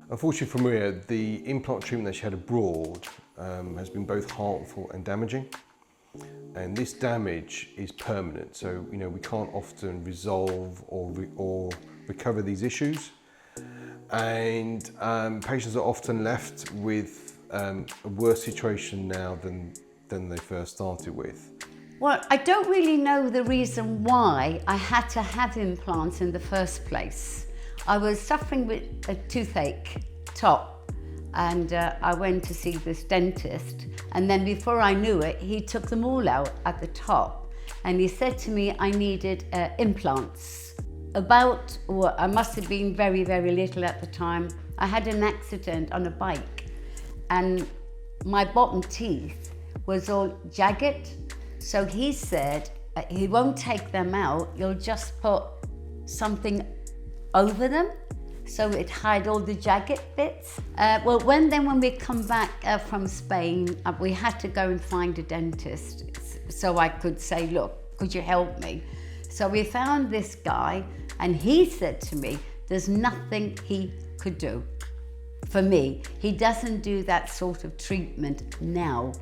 Unfortunately for Maria, the implant treatment that she had abroad has been both harmful and damaging. And this damage is permanent, so we can't often resolve or recover these issues. And patients are often left with a worse situation now than they first started with. Well, I don't really know the reason why I had to have implants in the first place. I was suffering with a toothache top, and I went to see this dentist, and then before I knew it, he took them all out at the top, and he said to me I needed implants. I must have been very, very little at the time. I had an accident on a bike, and my bottom teeth was all jagged. So he said he won't take them out, you'll just put something over them so it hide all the jagged bits. When we come back from Spain, we had to go and find a dentist so I could say, look, could you help me? So we found this guy, and he said to me, there's nothing he could do for me. He doesn't do that sort of treatment now.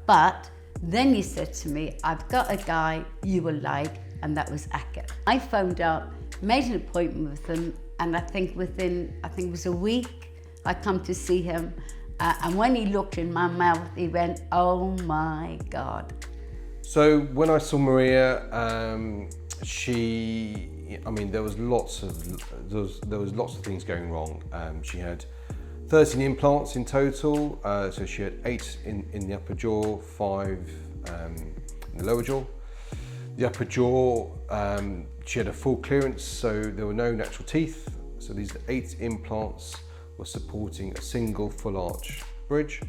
But then he said to me, I've got a guy you will like, and that was Akit. I phoned up, made an appointment with him, and I think it was a week, I come to see him. And when he looked in my mouth, he went, oh my God. So when I saw Maria, there was lots of things going wrong. She had 13 implants in total, so she had 8 in the upper jaw, 5 in the lower jaw. The upper jaw, she had a full clearance, so there were no natural teeth. So these 8 implants were supporting a single full arch bridge.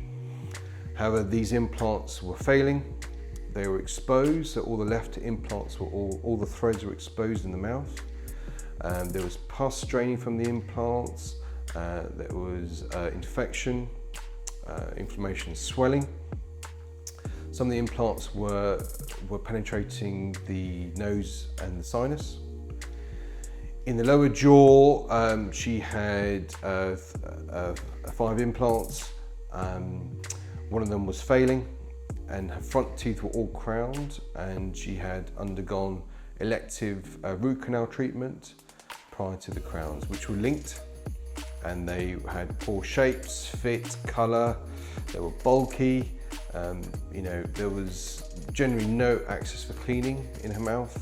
However, these implants were failing. They were exposed, so all the left implants were all the threads were exposed in the mouth. There was pus draining from the implants. There was infection, inflammation, swelling. Some of the implants were penetrating the nose and the sinus. In the lower jaw, she had 5 implants. One of them was failing, and her front teeth were all crowned, and she had undergone elective root canal treatment prior to the crowns, which were linked, and they had poor shapes, fit, colour, they were bulky. There was generally no access for cleaning in her mouth,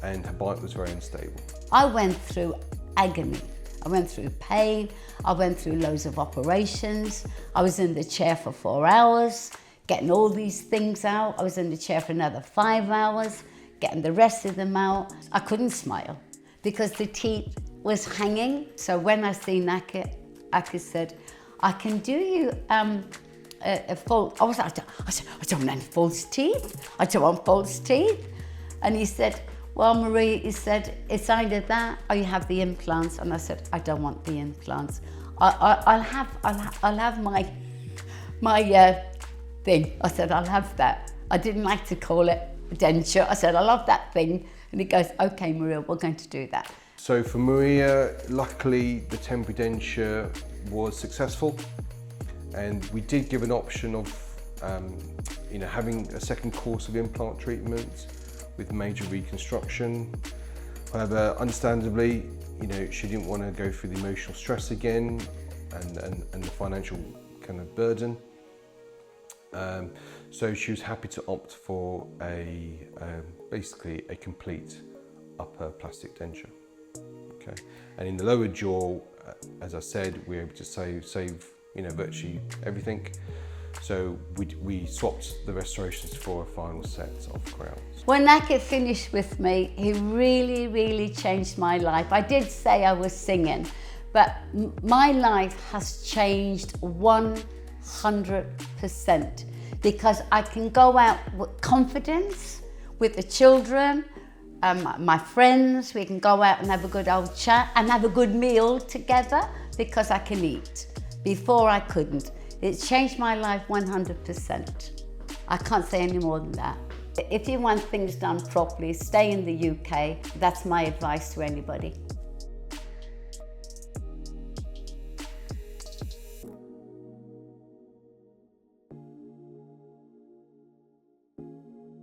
and her bite was very unstable. I went through agony. I went through pain. I went through loads of operations. I was in the chair for 4 hours, getting all these things out. I was in the chair for another 5 hours, getting the rest of them out. I couldn't smile because the teeth was hanging. So when I seen Akit, Akit said, I can do you a false, I said, I don't want false teeth. I don't want false teeth. And he said, well, Marie, he said, it's either that or you have the implants. And I said, I don't want the implants. I'll have my thing. I said, I'll have that. I didn't like to call it a denture. I said, I love that thing. And he goes, okay, Maria, we're going to do that. So for Maria, luckily the temporary denture was successful, and we did give an option of having a second course of implant treatment with major reconstruction. However, understandably, she didn't want to go through the emotional stress again and the financial kind of burden. So she was happy to opt for basically a complete upper plastic denture. Okay, and in the lower jaw, as I said, we were able to save virtually everything. So we swapped the restorations for a final set of crowns. When Akit finished with me, he really, really changed my life. I did say I was singing, but my life has changed 100% because I can go out with confidence with the children, my friends. We can go out and have a good old chat and have a good meal together because I can eat. Before I couldn't. It changed my life 100%. I can't say any more than that. If you want things done properly, stay in the UK. That's my advice to anybody.